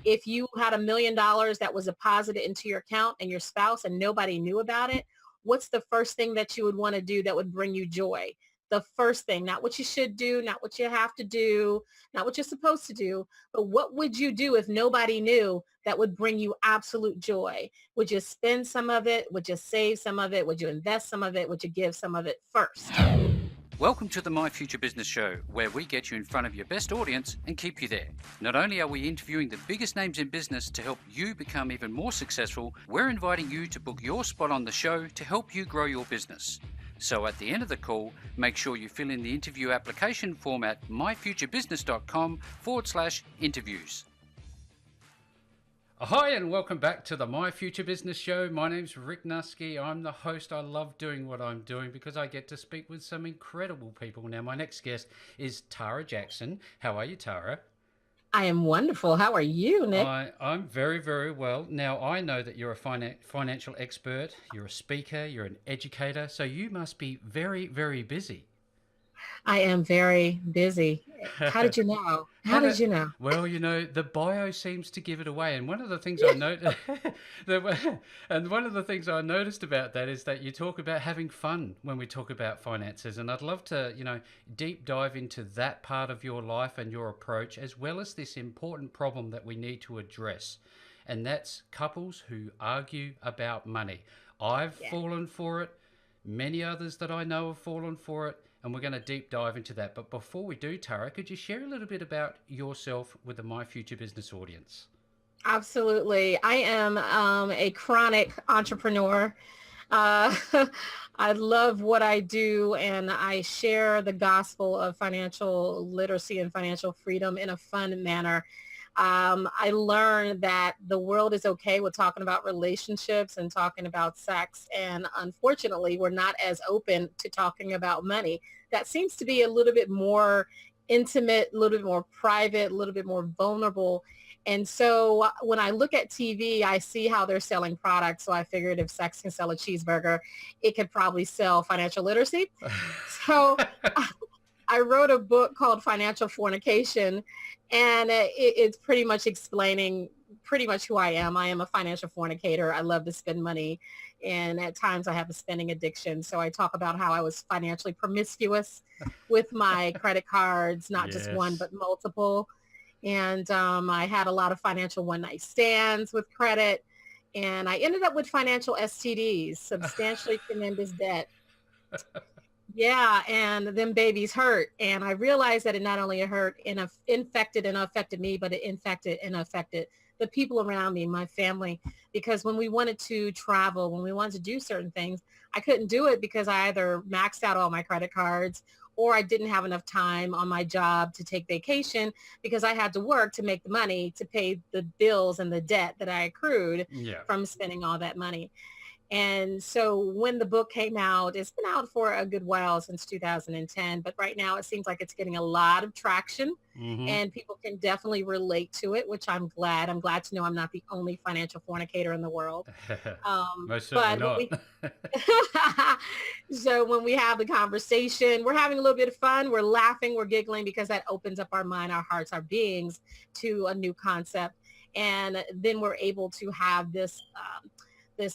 If you had $1 million that was deposited into your account and your spouse and nobody knew about it, what's the first thing that you would want to do that would bring you joy? The first thing, not what you should do, not what you have to do, not what you're supposed to do, but what would you do if nobody knew that would bring you absolute joy? Would you spend some of it? Would you save some of it? Would you invest some of it? Would you give some of it first? Welcome to the My Future Business Show, where we get you in front of your best audience and keep you there. Not only are we interviewing the biggest names in business to help you become even more successful, we're inviting you to book your spot on the show to help you grow your business. So at the end of the call, make sure you fill in the interview application form at myfuturebusiness.com/interviews. Hi and welcome back to the My Future Business Show. My name's Rick Nuske. I'm the host. I love doing what I'm doing because I get to speak with some incredible people. Now, my next guest is TARRA Jackson. How are you, TARRA? I am wonderful. How are you, Nick? I'm very, very well. Now, I know that you're a financial expert, you're a speaker, you're an educator, so you must be very, very busy. I am very busy. How did you know? How did you know? Well, you know, the bio seems to give it away. And one of the things I noticed, about that is that you talk about having fun when we talk about finances. And I'd love to, deep dive into that part of your life and your approach, as well as this important problem that we need to address. And that's couples who argue about money. I've fallen for it. Many others that I know have fallen for it. And we're going to deep dive into that. But before we do, TARRA, could you share a little bit about yourself with the My Future Business audience? Absolutely. I am a chronic entrepreneur. I love what I do, and I share the gospel of financial literacy and financial freedom in a fun manner. I learned that the world is okay with talking about relationships and talking about sex. And unfortunately, we're not as open to talking about money. That seems to be a little bit more intimate, a little bit more private, a little bit more vulnerable. And so when I look at TV, I see how they're selling products. So I figured if sex can sell a cheeseburger, it could probably sell financial literacy. So I wrote a book called Financial Fornication, and it's pretty much explaining pretty much who I am. I am a financial fornicator. I love to spend money, and at times I have a spending addiction. So I talk about how I was financially promiscuous with my credit cards, not just one, but multiple. And I had a lot of financial one-night stands with credit, and I ended up with financial STDs, substantially tremendous debt. Yeah, and them babies hurt. And I realized that it not only hurt and infected and affected me, but it infected and affected the people around me, my family. Because when we wanted to travel, when we wanted to do certain things, I couldn't do it because I either maxed out all my credit cards or I didn't have enough time on my job to take vacation because I had to work to make the money to pay the bills and the debt that I accrued from spending all that money. And so when the book came out, it's been out for a good while, since 2010, but right now it seems like it's getting a lot of traction and people can definitely relate to it, which I'm glad. I'm glad to know I'm not the only financial fornicator in the world. Most certainly not. So when we have the conversation, we're having a little bit of fun. We're laughing, we're giggling, because that opens up our mind, our hearts, our beings to a new concept. And then we're able to have this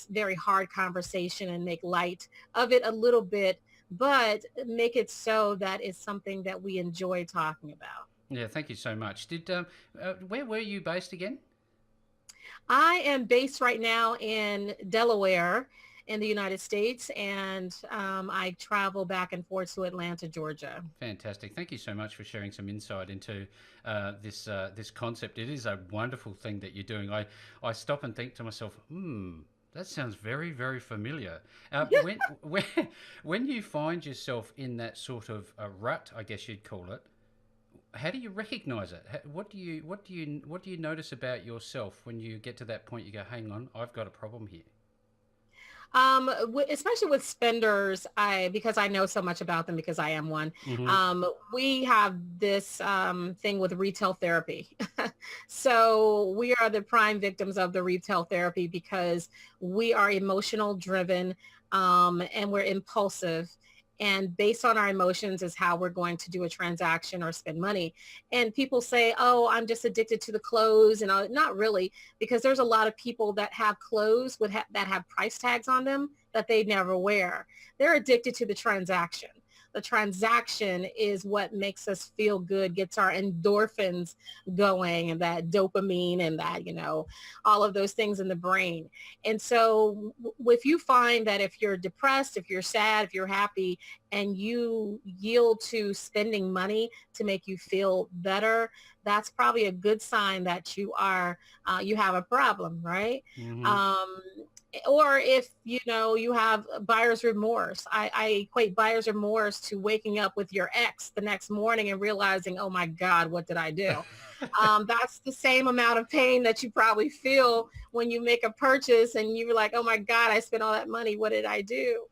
very hard conversation and make light of it a little bit, but make it so that it's something that we enjoy talking about. Yeah, thank you so much. Where were you based again? I am based right now in Delaware in the United States, and I travel back and forth to Atlanta, Georgia. Fantastic. Thank you so much for sharing some insight into this concept. It is a wonderful thing that you're doing. I stop and think to myself, that sounds very, very familiar. When you find yourself in that sort of a rut, I guess you'd call it, how do you recognize it? What do you notice about yourself when you get to that point? You go, hang on, I've got a problem here. Especially with spenders, because I know so much about them because I am one. We have this thing with retail therapy. So we are the prime victims of the retail therapy because we are emotional driven and we're impulsive. And based on our emotions is how we're going to do a transaction or spend money. And people say, oh, I'm just addicted to the clothes. And not really, because there's a lot of people that have clothes that have price tags on them that they never wear. They're addicted to the transaction. The transaction is what makes us feel good, gets our endorphins going, and that dopamine and that, all of those things in the brain. And so if you find that if you're depressed, if you're sad, if you're happy, and you yield to spending money to make you feel better, that's probably a good sign that you have a problem, right? Hmm. Um, or if you have buyer's remorse. I equate buyer's remorse to waking up with your ex the next morning and realizing, oh my God, what did I do? That's the same amount of pain that you probably feel when you make a purchase and you're like, oh my God, I spent all that money, what did I do?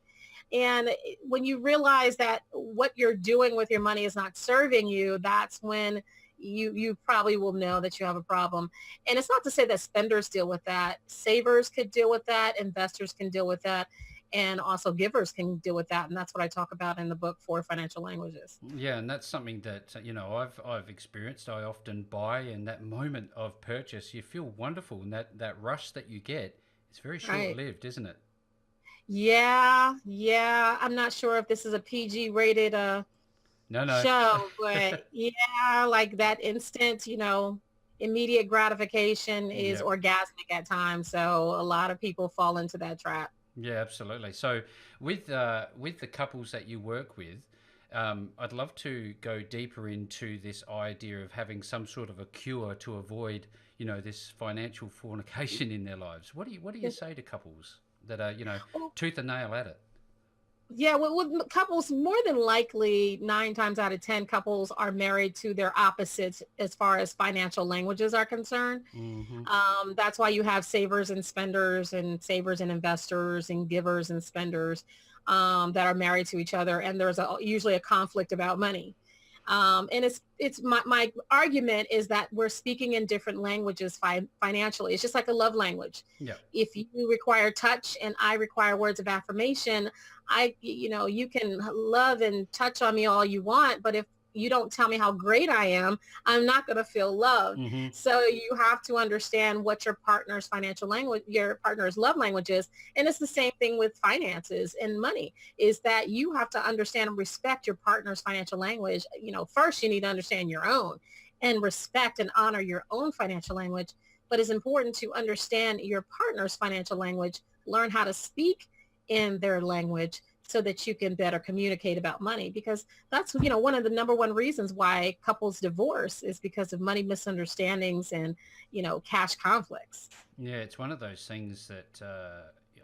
And when you realize that what you're doing with your money is not serving you, that's when you probably will know that you have a problem. And it's not to say that spenders deal with that. Savers could deal with that. Investors can deal with that. And also givers can deal with that. And that's what I talk about in the book, Four Financial Languages. Yeah, and that's something that I've experienced. I often buy, and that moment of purchase, you feel wonderful, and that rush that you get, it's very short Right. lived, isn't it? Yeah. Yeah. I'm not sure if this is a PG rated No, no. show, but yeah, like that instant, immediate gratification is Yeah. orgasmic at times. So a lot of people fall into that trap. Yeah, absolutely. So with the couples that you work with, I'd love to go deeper into this idea of having some sort of a cure to avoid, this financial fornication in their lives. What do you say to couples that are, Well, tooth and nail at it? yeah, well, with couples, more than likely, 9 times out of 10 couples are married to their opposites as far as financial languages are concerned. Hmm. That's why you have savers and spenders and savers and investors and givers and spenders that are married to each other. And there's usually a conflict about money. And it's my argument is that we're speaking in different languages financially. It's just like a love language. Yeah. If you require touch and I require words of affirmation, you can love and touch on me all you want, but if you don't tell me how great I am, I'm not going to feel loved. Hmm. So you have to understand what your partner's financial language, your partner's love language is. And it's the same thing with finances and money, is that you have to understand and respect your partner's financial language. First you need to understand your own and respect and honor your own financial language. But it's important to understand your partner's financial language, learn how to speak in their language so that you can better communicate about money, because that's one of the number one reasons why couples divorce is because of money misunderstandings and cash conflicts. Yeah, it's one of those things that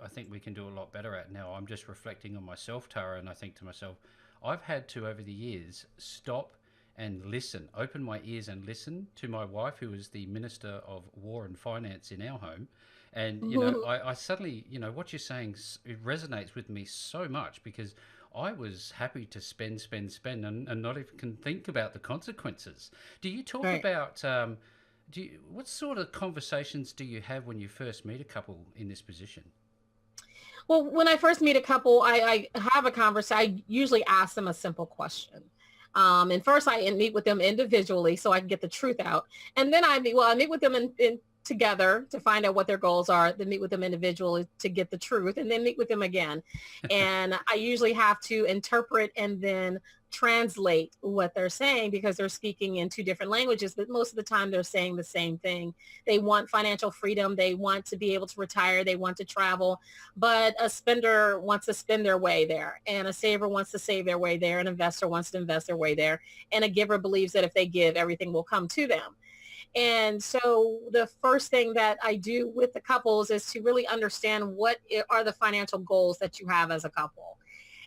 I think we can do a lot better at now. I'm just reflecting on myself, Tara, and I think to myself, I've had to, over the years, stop and listen, open my ears and listen to my wife, who is the Minister of War and Finance in our home. And, I suddenly, what you're saying, it resonates with me so much because I was happy to spend, spend, spend and not even can think about the consequences. Do you talk Right. about what sort of conversations do you have when you first meet a couple in this position? Well, when I first meet a couple, I have a conversation. I usually ask them a simple question. And first I meet with them individually so I can get the truth out. And then I meet with them in together to find out what their goals are, then meet with them individually to get the truth, and then meet with them again. And I usually have to interpret and then translate what they're saying because they're speaking in two different languages, but most of the time they're saying the same thing. They want financial freedom. They want to be able to retire. They want to travel, but a spender wants to spend their way there, and a saver wants to save their way there. An investor wants to invest their way there, and a giver believes that if they give, everything will come to them. And so the first thing that I do with the couples is to really understand what are the financial goals that you have as a couple.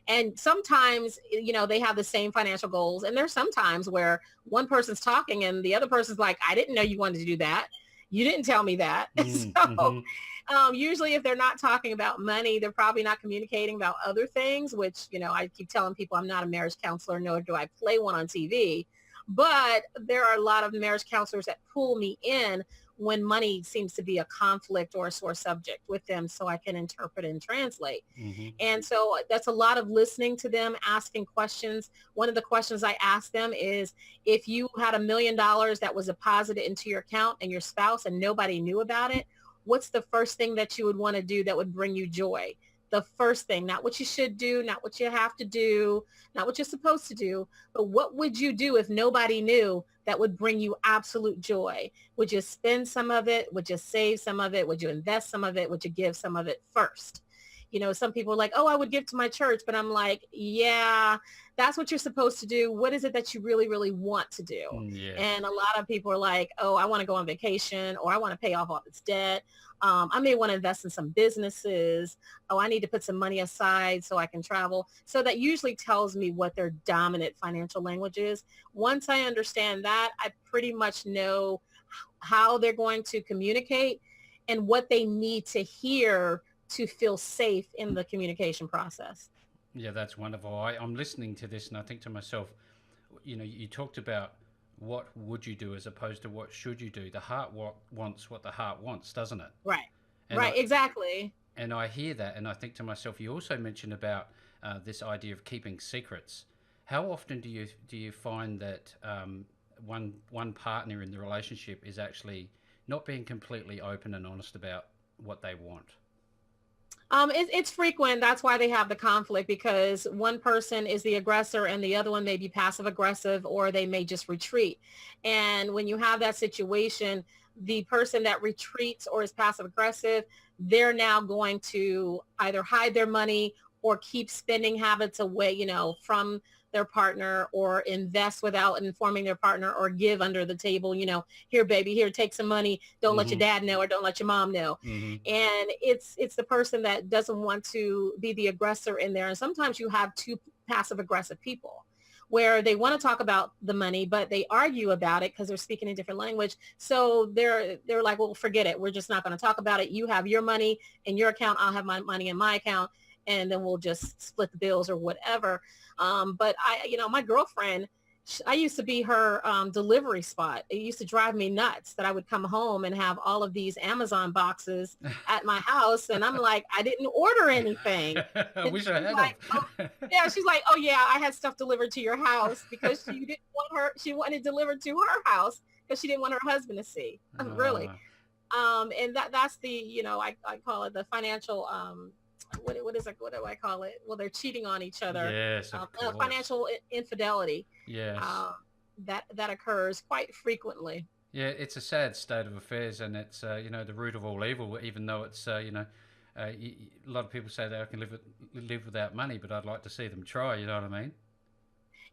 And sometimes, they have the same financial goals. And there's sometimes where one person's talking and the other person's like, I didn't know you wanted to do that. You didn't tell me that. So Mm-hmm. usually if they're not talking about money, they're probably not communicating about other things, which, I keep telling people I'm not a marriage counselor, nor do I play one on TV. But there are a lot of marriage counselors that pull me in when money seems to be a conflict or a sore subject with them, so I can interpret and translate. Hmm. And so that's a lot of listening to them, asking questions. One of the questions I ask them is, if you had $1 million that was deposited into your account and your spouse and nobody knew about it, what's the first thing that you would want to do that would bring you joy? The first thing, not what you should do, not what you have to do, not what you're supposed to do, but what would you do if nobody knew that would bring you absolute joy? Would you spend some of it? Would you save some of it? Would you invest some of it? Would you give some of it first? Some people are like, oh, I would give to my church, but I'm like, yeah, that's what you're supposed to do. What is it that you really, really want to do? Yeah. And a lot of people are like, oh, I want to go on vacation, or I want to pay off all this debt. I may want to invest in some businesses. Oh, I need to put some money aside so I can travel. So that usually tells me what their dominant financial language is. Once I understand that, I pretty much know how they're going to communicate and what they need to hear to feel safe in the communication process. Yeah, that's wonderful. I'm listening to this and I think to myself, you talked about what would you do as opposed to what should you do. The heart wants what the heart wants, doesn't it? Right. And I Right. Exactly. and I hear that, and I think to myself, you also mentioned about this idea of keeping secrets. How often do you find that one partner in the relationship is actually not being completely open and honest about what they want? It's frequent. That's why they have the conflict, because one person is the aggressor and the other one may be passive aggressive, or they may just retreat. And when you have that situation, the person that retreats or is passive aggressive, they're now going to either hide their money or keep spending habits away, from their partner, or invest without informing their partner, or give under the table, here, baby, here, take some money. Don't let your Hmm. dad know, or don't let your mom know. Hmm. And it's the person that doesn't want to be the aggressor in there. And sometimes you have two passive aggressive people where they want to talk about the money, but they argue about it because they're speaking a different language. So they're like, well, forget it, we're just not going to talk about it. You have your money in your account, I'll have my money in my account, and then we'll just split the bills or whatever. But my girlfriend, I used to be her delivery spot. It used to drive me nuts that I would come home and have all of these Amazon boxes at my house. And I'm like, I didn't order anything. I And wish I she's had like, oh, of. yeah, she's like, oh yeah, I had stuff delivered to your house, because she wanted delivered to her house because she didn't want her husband to see. Really. Uh, And that's the, I call it the financial, what is it? What do I call it? Well, they're cheating on each other. yes, of course. Financial infidelity Yes. um, that occurs quite frequently. Yeah, it's a sad state of affairs, and it's the root of all evil. Even though it's a lot of people say that I can live without money, but I'd like to see them try. You know what I mean?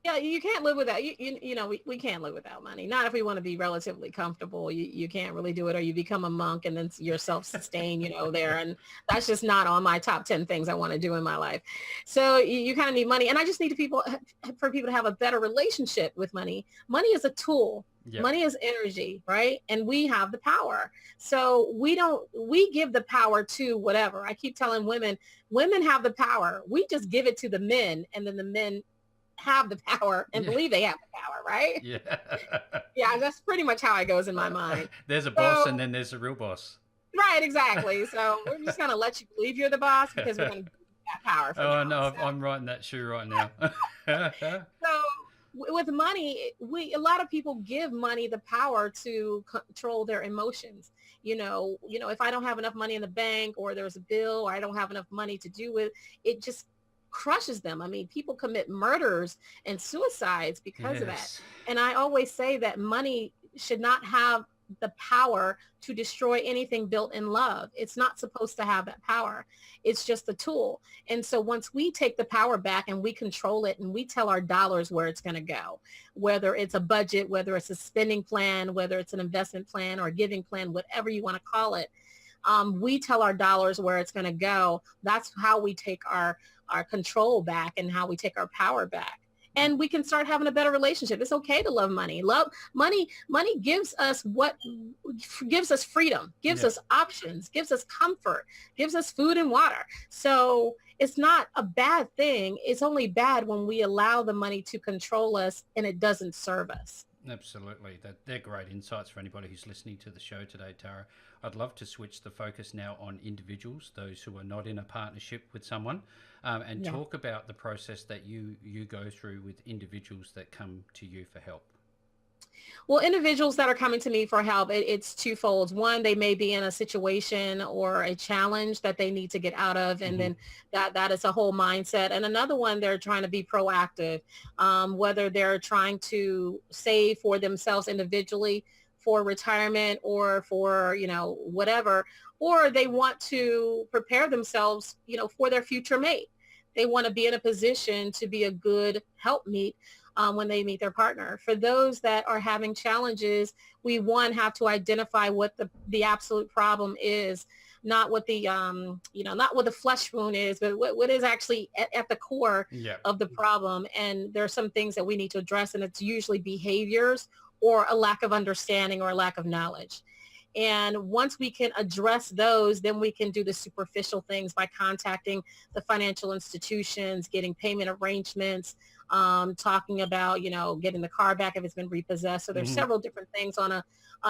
Yeah, you can't live without we can't live without money. Not if we want to be relatively comfortable. You can't really do it, or you become a monk and then you're self-sustained, there. And that's just not on my top 10 things I want to do in my life. So you kind of need money. And I just need for people to have a better relationship with money. Money is a tool. Yep. Money is energy, right? And we have the power. So we give the power to whatever. I keep telling women have the power. We just give it to the men, and then the men have the power and Yeah. believe they have the power, right? Yeah. Yeah, that's pretty much how it goes in my mind. There's a boss, So, and then there's a real boss. right, exactly. So we're just going to let you believe you're the boss, because we're going to give you that power for Oh now. no, So, I'm writing that shoe right now. so with money, a lot of people give money the power to control their emotions. If I don't have enough money in the bank, or there's a bill, or I don't have enough money to do with it, just crushes them. I mean, people commit murders and suicides because of that. Yes. And I always say that money should not have the power to destroy anything built in love. It's not supposed to have that power. It's just a tool. And so once we take the power back and we control it, and we tell our dollars where it's going to go, whether it's a budget, whether it's a spending plan, whether it's an investment plan or a giving plan, whatever you want to call it, we tell our dollars where it's going to go. That's how we take our control back, and how we take our power back. and we can start having a better relationship. It's okay to love money. Love money. Money gives us gives us freedom, gives Yeah. us options, gives us comfort, gives us food and water. So it's not a bad thing. It's only bad when we allow the money to control us and it doesn't serve us. Absolutely. They're great insights for anybody who's listening to the show today, Tara. I'd love to switch the focus now on individuals, those who are not in a partnership with someone, and Yeah. talk about the process that you go through with individuals that come to you for help. Well, individuals that are coming to me for help, it's twofold. One, they may be in a situation or a challenge that they need to get out of, and Hmm. then that is a whole mindset. And another one, they're trying to be proactive, whether they're trying to save for themselves individually for retirement or for, whatever, or they want to prepare themselves, for their future mate. They want to be in a position to be a good helpmeet when they meet their partner. For those that are having challenges, we one have to identify what the absolute problem is, not what the not what the flesh wound is, but what is actually at the core Yeah. of the problem. And there are some things that we need to address, and it's usually behaviors or a lack of understanding or a lack of knowledge. And once we can address those, then we can do the superficial things by contacting the financial institutions, getting payment arrangements, talking about, getting the car back if it's been repossessed. So there's Hmm. several different things on a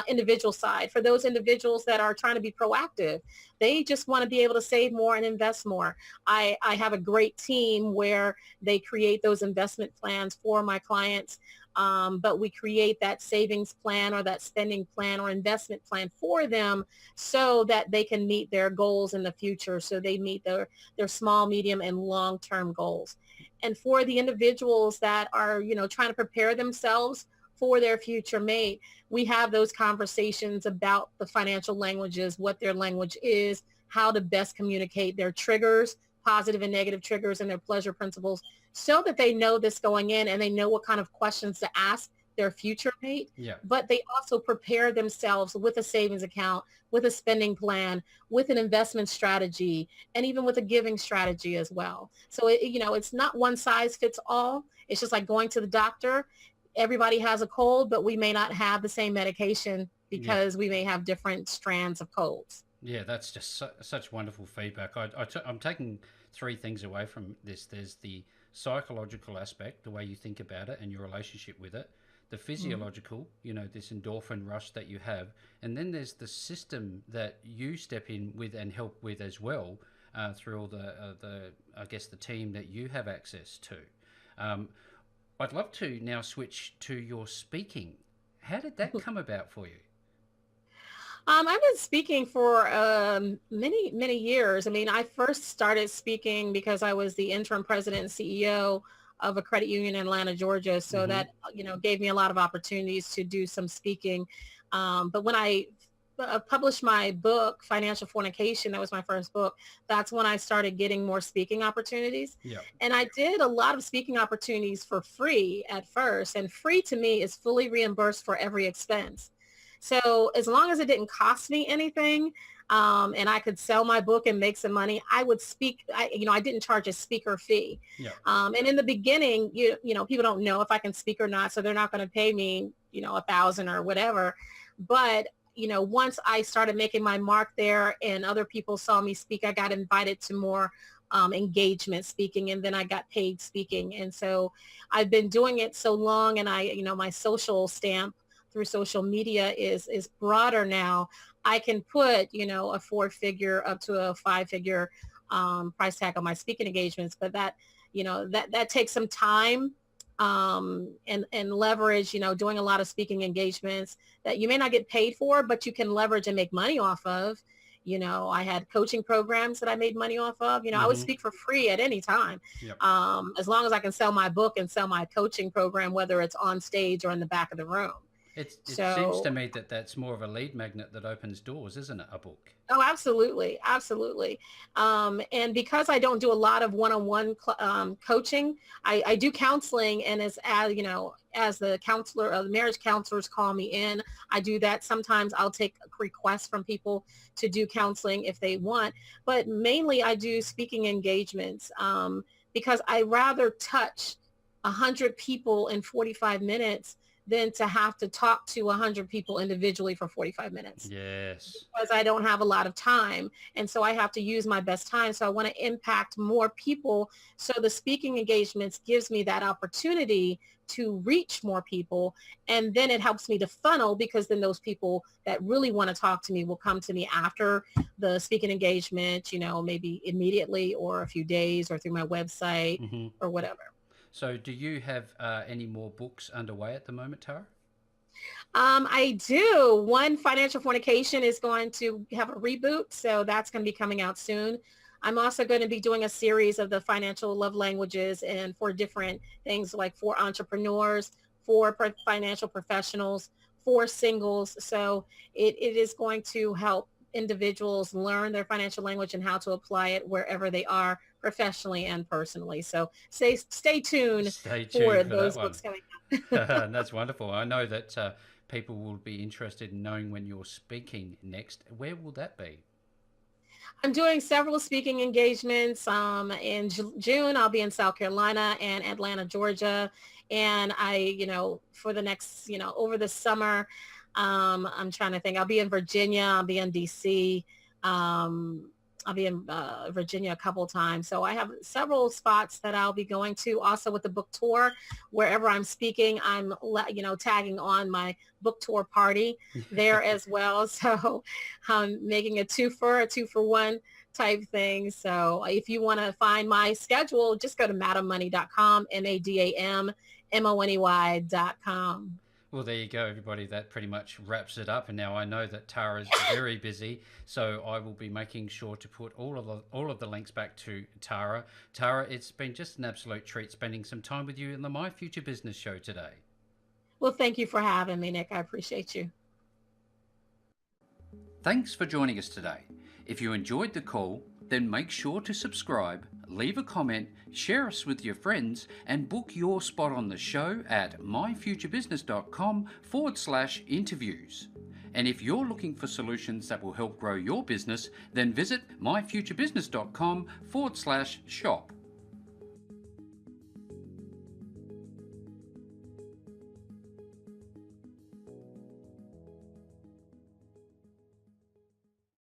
individual side. For those individuals that are trying to be proactive, they just want to be able to save more and invest more. I have a great team where they create those investment plans for my clients. But we create that savings plan or that spending plan or investment plan for them so that they can meet their goals in the future. So they meet their small, medium, and long-term goals. And for the individuals that are, trying to prepare themselves for their future mate, we have those conversations about the financial languages, what their language is, how to best communicate their triggers, positive and negative triggers, and their pleasure principles, so that they know this going in and they know what kind of questions to ask their future mate. Yeah. But they also prepare themselves with a savings account, with a spending plan, with an investment strategy, and even with a giving strategy as well. So, it's not one size fits all. It's just like going to the doctor. Everybody has a cold, but we may not have the same medication Yeah. because we may have different strands of colds. Yeah, that's just such wonderful feedback. I'm taking three things away from this. There's the psychological aspect, the way you think about it and your relationship with it, the Mhm. physiological, this endorphin rush that you have, and then there's the system that you step in with and help with as well, through all the I guess the team that you have access to. Um, I'd love to now switch to your speaking. How did that come about for you? I've been speaking for many, many years. I mean, I first started speaking because I was the interim president and CEO of a credit union in Atlanta, Georgia. So Hmm. that, gave me a lot of opportunities to do some speaking. But when I published my book, Financial Fornication, that was my first book, that's when I started getting more speaking opportunities. Yeah. And I did a lot of speaking opportunities for free at first. And free to me is fully reimbursed for every expense. So as long as it didn't cost me anything, and I could sell my book and make some money, I would speak. I didn't charge a speaker fee. Yeah. And in the beginning, people don't know if I can speak or not, so they're not going to pay me, 1,000 or whatever. But once I started making my mark there and other people saw me speak, I got invited to more engagement speaking, and then I got paid speaking. And so I've been doing it so long, and my social stamp through social media is broader now. I can put, a four-figure up to a five-figure price tag on my speaking engagements, but that takes some time and leverage, doing a lot of speaking engagements that you may not get paid for, but you can leverage and make money off of. I had coaching programs that I made money off of. I would Hmm. speak for free at any time, Yep. as long as I can sell my book and sell my coaching program, whether it's on stage or in the back of the room. It seems So, to me that that's more of a lead magnet that opens doors, isn't it? A book. oh, absolutely, absolutely. And because I don't do a lot of one-on-one coaching, I do counseling, and as the counselor, the marriage counselors call me in, I do that. Sometimes I'll take requests from people to do counseling if they want, but mainly I do speaking engagements because I rather touch 100 people in 45 minutes than to have to talk to 100 people individually for 45 minutes Yes. because I don't have a lot of time. And so I have to use my best time. So I want to impact more people. So the speaking engagements gives me that opportunity to reach more people. And then it helps me to funnel, because then those people that really want to talk to me will come to me after the speaking engagement, maybe immediately or a few days or through my website Hmm. or whatever. So, do you have any more books underway at the moment, Tara? I do. One, Financial Fornication, is going to have a reboot, so that's going to be coming out soon. I'm also going to be doing a series of the financial love languages, and for different things, like for entrepreneurs, for financial professionals, for singles. So it is going to help individuals learn their financial language and how to apply it wherever they are, professionally and personally. So stay tuned Stay for tuned for that those one. books coming out. That's wonderful. I know that people will be interested in knowing when you're speaking next. Where will that be? I'm doing several speaking engagements. In June, I'll be in South Carolina and Atlanta, Georgia. And for the next, over the summer, I'm trying to think. I'll be in Virginia. I'll be in DC. Um, I'll be in Virginia a couple of times. So I have several spots that I'll be going to. Also with the book tour, wherever I'm speaking, I'm, tagging on my book tour party there as well. So I'm making a two for one type thing. So if you want to find my schedule, just go to madammoney.com, MADAMMONEY.com. Well, there you go, everybody. That pretty much wraps it up. And now I know that Tara's very busy, so I will be making sure to put all of the links back to Tara. Tara, it's been just an absolute treat spending some time with you in the My Future Business show today. Well, thank you for having me, Nick. I appreciate you. Thanks for joining us today. If you enjoyed the call, then make sure to subscribe, leave a comment, share us with your friends, and book your spot on the show at myfuturebusiness.com/interviews. And if you're looking for solutions that will help grow your business, then visit myfuturebusiness.com/shop.